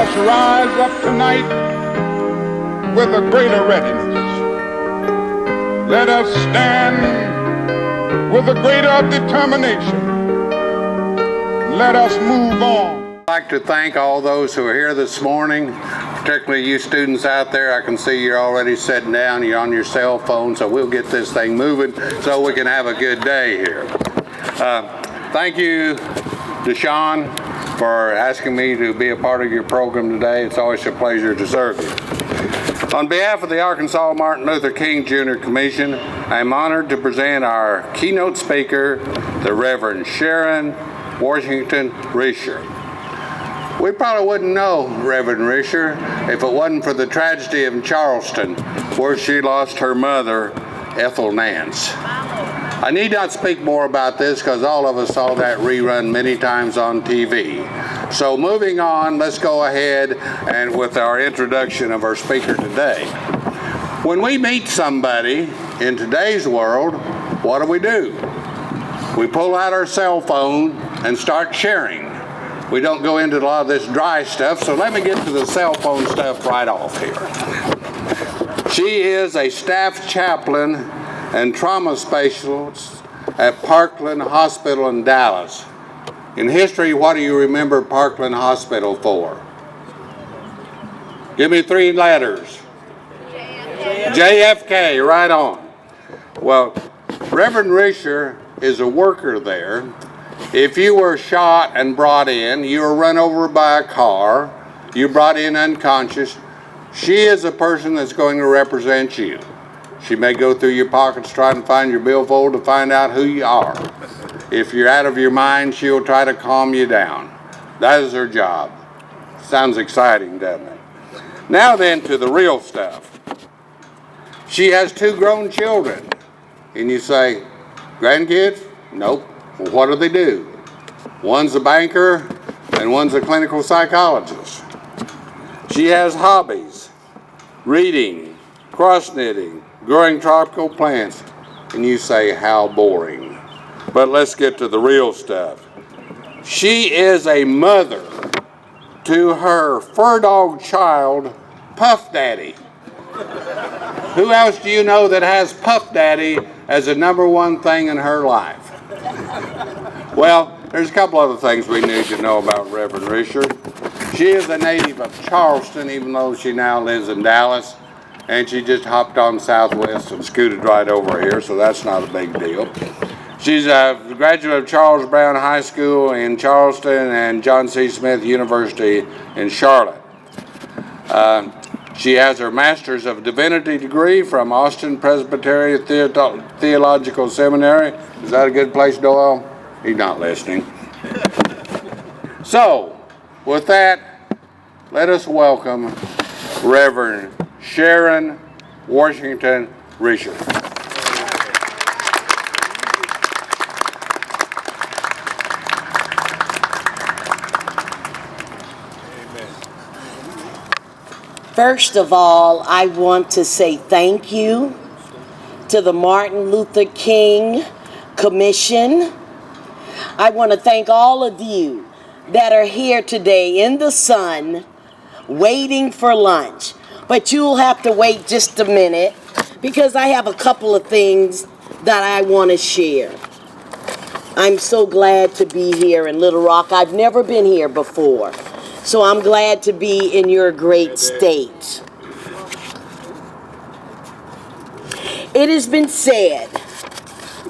us rise up tonight with a greater readiness. Let us stand with a greater determination. Let us move on. I'd like to thank all those who are here this morning, particularly you students out there. I can see you're already sitting down, you're on your cell phone, so we'll get this thing moving so we can have a good day here. Thank you, Deshaun, for asking me to be a part of your program today. It's always a pleasure to serve you. On behalf of the Arkansas Martin Luther King Jr. Commission, I am honored to present our keynote speaker, the Reverend Sharon Washington Risher. We probably wouldn't know Reverend Risher if it wasn't for the tragedy in Charleston, where she lost her mother, Ethel Nance. I need not speak more about this because all of us saw that rerun many times on TV. So moving on, let's go ahead and with our introduction of our speaker today. When we meet somebody in today's world, what do? We pull out our cell phone and start sharing. We don't go into a lot of this dry stuff, so let me get to the cell phone stuff right off here. She is a staff chaplain and trauma specialist at Parkland Hospital in Dallas. In history, what do you remember Parkland Hospital for? Give me 3 letters. JFK, right on. Well, Reverend Risher is a worker there. If you were shot and brought in, you were run over by a car, you brought in unconscious, she is a person that's going to represent you. She may go through your pockets trying to find your billfold to find out who you are. If you're out of your mind, she'll try to calm you down. That is her job. Sounds exciting, doesn't it? Now then to the real stuff. She has 2 grown children. And you say, grandkids? Nope. Well, what do? One's a banker and one's a clinical psychologist. She has hobbies, reading, cross-knitting, growing tropical plants. And you say, how boring. But let's get to the real stuff. She is a mother to her fur dog child, Puff Daddy. Who else do you know that has Puff Daddy as the #1 thing in her life? Well, there's a couple other things we need to know about Reverend Risher. She is a native of Charleston, even though she now lives in Dallas. And she just hopped on Southwest and scooted right over here, so that's not a big deal. She's a graduate of Charles Brown High School in Charleston and John C. Smith University in Charlotte. She has her Master's of Divinity degree from Austin Presbyterian Theological Seminary. Is that a good place, Doyle? He's not listening. So, with that, let us welcome Reverend Sharon Washington Risher. First of all, I want to say thank you to the Martin Luther King Commission. I want to thank all of you that are here today in the sun waiting for lunch. But you'll have to wait just a minute because I have a couple of things that I want to share. I'm so glad to be here in Little Rock. I've never been here before. So I'm glad to be in your great state. It has been said,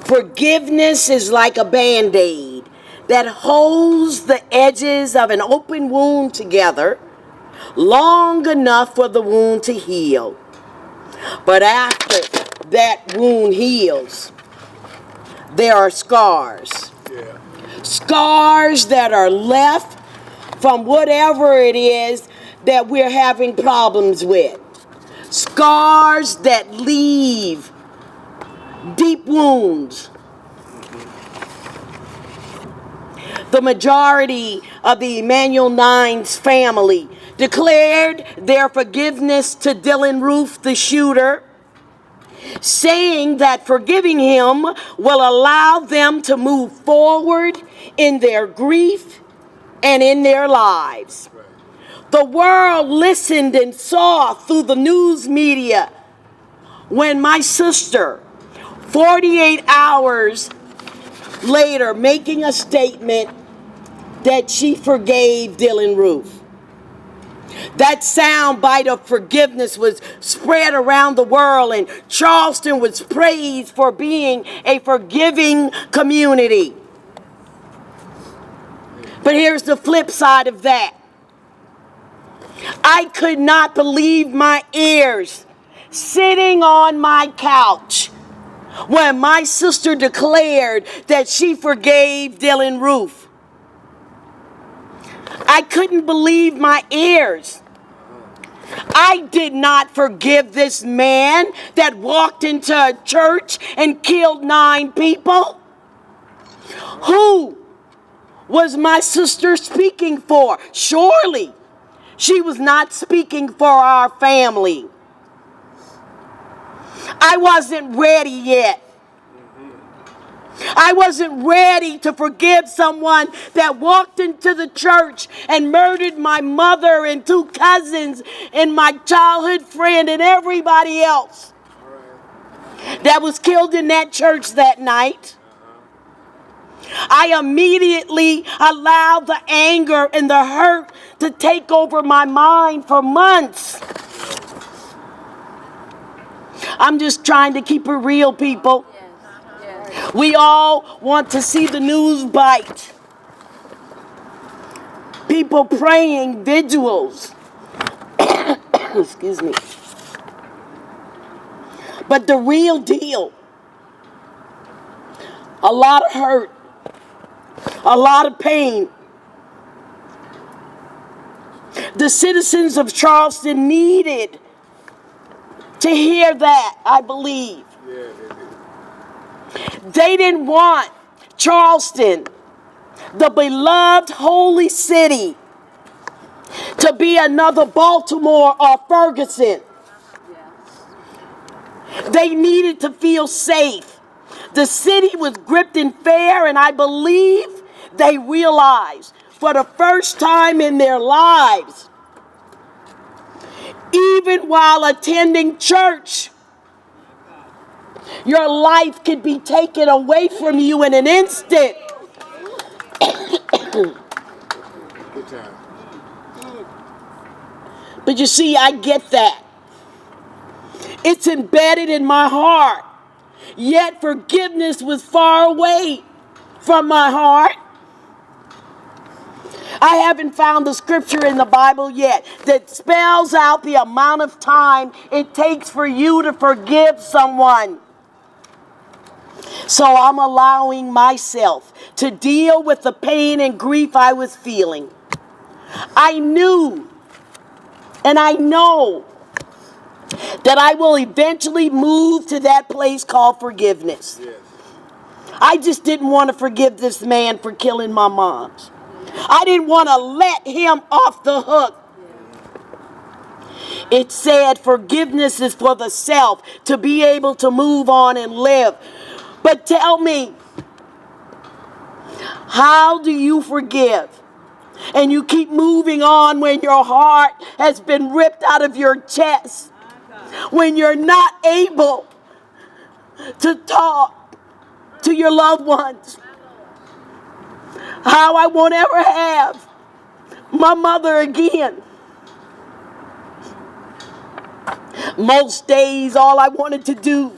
forgiveness is like a Band-Aid that holds the edges of an open wound together long enough for the wound to heal. But after that wound heals, there are scars. Scars that are left from whatever it is that we're having problems with. Scars that leave deep wounds. The majority of the Emanuel Nines family declared their forgiveness to Dylan Roof, the shooter, saying that forgiving him will allow them to move forward in their grief and in their lives. The world listened and saw through the news media when my sister, 48 hours later, making a statement that she forgave Dylan Roof. That sound bite of forgiveness was spread around the world, and Charleston was praised for being a forgiving community. But here's the flip side of that. I could not believe my ears sitting on my couch when my sister declared that she forgave Dylan Roof. I couldn't believe my ears. I did not forgive this man that walked into a church and killed 9 people. Who was my sister speaking for? Surely she was not speaking for our family. I wasn't ready yet. I wasn't ready to forgive someone that walked into the church and murdered my mother and 2 cousins and my childhood friend and everybody else that was killed in that church that night. I immediately allowed the anger and the hurt to take over my mind for months. I'm just trying to keep it real, people. We all want to see the news bite. People praying vigils. Excuse me. But the real deal, a lot of hurt, a lot of pain. The citizens of Charleston needed to hear that, I believe. They didn't want Charleston, the beloved holy city, to be another Baltimore or Ferguson. They needed to feel safe. The city was gripped in fear, and I believe they realized for the first time in their lives, even while attending church, your life could be taken away from you in an instant. But you see, I get that. It's embedded in my heart. Yet forgiveness was far away from my heart. I haven't found the scripture in the Bible yet that spells out the amount of time it takes for you to forgive someone. So I'm allowing myself to deal with the pain and grief I was feeling. I knew and I know that I will eventually move to that place called forgiveness. Yes. I just didn't want to forgive this man for killing my moms. I didn't want to let him off the hook. It said forgiveness is for the self to be able to move on and live. But tell me, how do you forgive? And you keep moving on when your heart has been ripped out of your chest. When you're not able to talk to your loved ones. How I won't ever have my mother again. Most days, all I wanted to do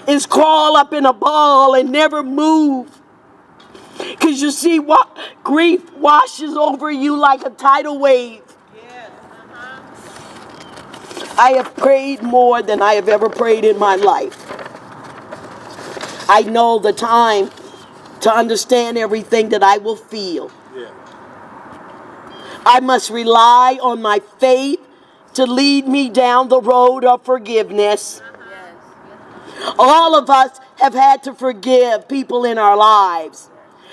is crawl up in a ball and never move. Because you see, what grief washes over you like a tidal wave. I have prayed more than I have ever prayed in my life. I know the time to understand everything that I will feel. Yeah. I must rely on my faith to lead me down the road of forgiveness. Yes. All of us have had to forgive people in our lives.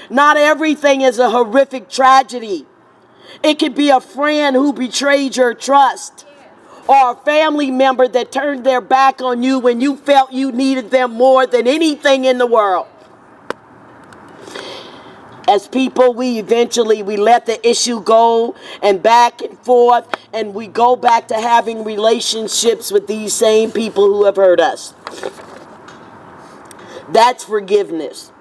Not everything is a horrific tragedy. It could be a friend who betrayed your trust, or a family member that turned their back on you when you felt you needed them more than anything in the world. As people, we let the issue go and back and forth, and we go back to having relationships with these same people who have hurt us. That's forgiveness.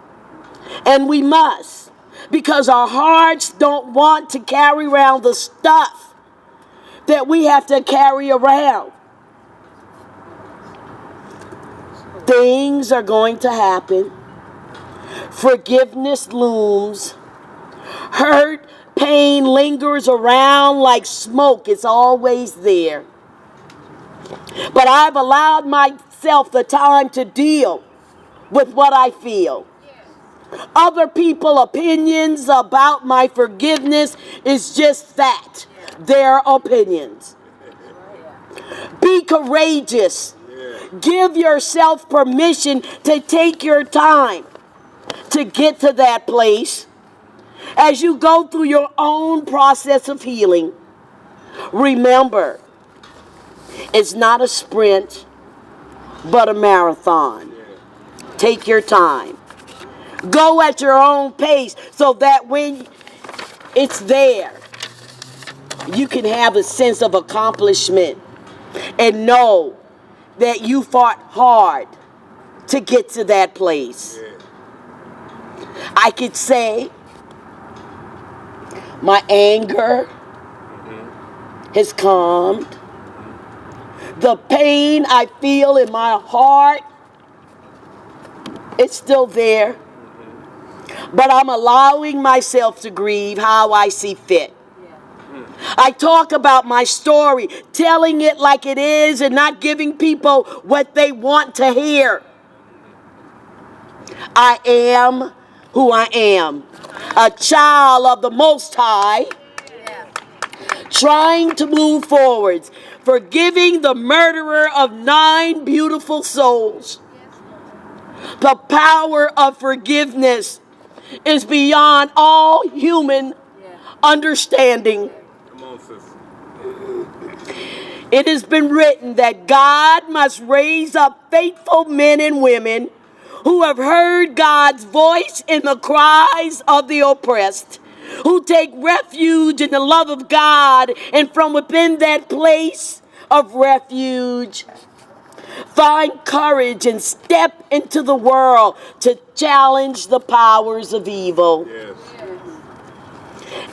And we must, because our hearts don't want to carry around the stuff that we have to carry around. Things are going to happen. Forgiveness looms. Hurt, pain lingers around like smoke. It's always there. But I've allowed myself the time to deal with what I feel. Other people's opinions about my forgiveness is just that. Their opinions. Be courageous. Give yourself permission to take your time to get to that place. As you go through your own process of healing, remember, it's not a sprint, but a marathon. Take your time. Go at your own pace so that when it's there, you can have a sense of accomplishment and know that you fought hard to get to that place. I could say my anger has calmed. The pain I feel in my heart, it's still there. But I'm allowing myself to grieve how I see fit. I talk about my story, telling it like it is and not giving people what they want to hear. I am who I am, a child of the Most High, trying to move forwards, forgiving the murderer of 9 beautiful souls. The power of forgiveness is beyond all human understanding. It has been written that God must raise up faithful men and women who have heard God's voice in the cries of the oppressed, who take refuge in the love of God, and from within that place of refuge, find courage and step into the world to challenge the powers of evil. Yes.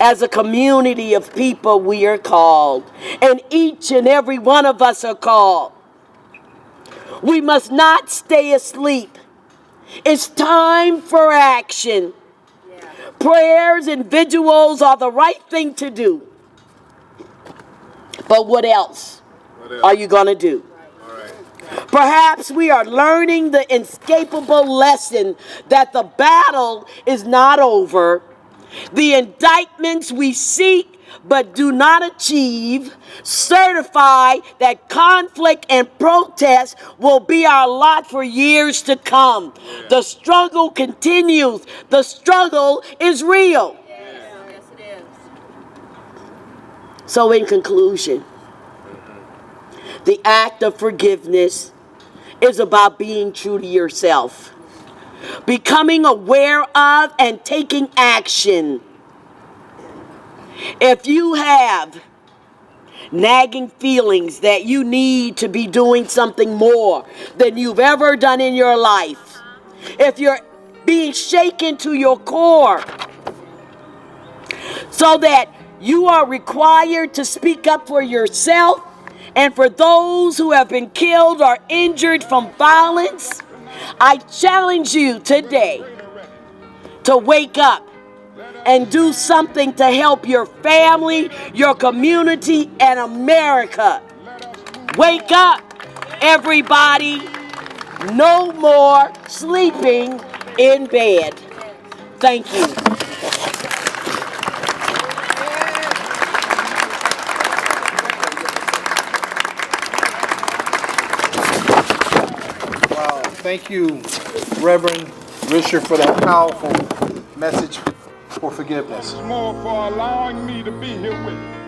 As a community of people, we are called, and each and every one of us are called. We must not stay asleep. It's time for action. Yeah. Prayers and vigils are the right thing to do. But what else are you going to do? All right. Perhaps we are learning the inescapable lesson that the battle is not over. The indictments we seek but do not achieve certify that conflict and protest will be our lot for years to come. Yeah. The struggle continues. The struggle is real. Yes, it is. So in conclusion, the act of forgiveness is about being true to yourself, becoming aware of and taking action. If you have nagging feelings that you need to be doing something more than you've ever done in your life, if you're being shaken to your core so that you are required to speak up for yourself and for those who have been killed or injured from violence, I challenge you today to wake up and do something to help your family, your community, and America. Wake up, everybody. No more sleeping in bed. Thank you. Wow. Thank you, Reverend Risher, for that powerful message for forgiveness. More for allowing me to be here with you.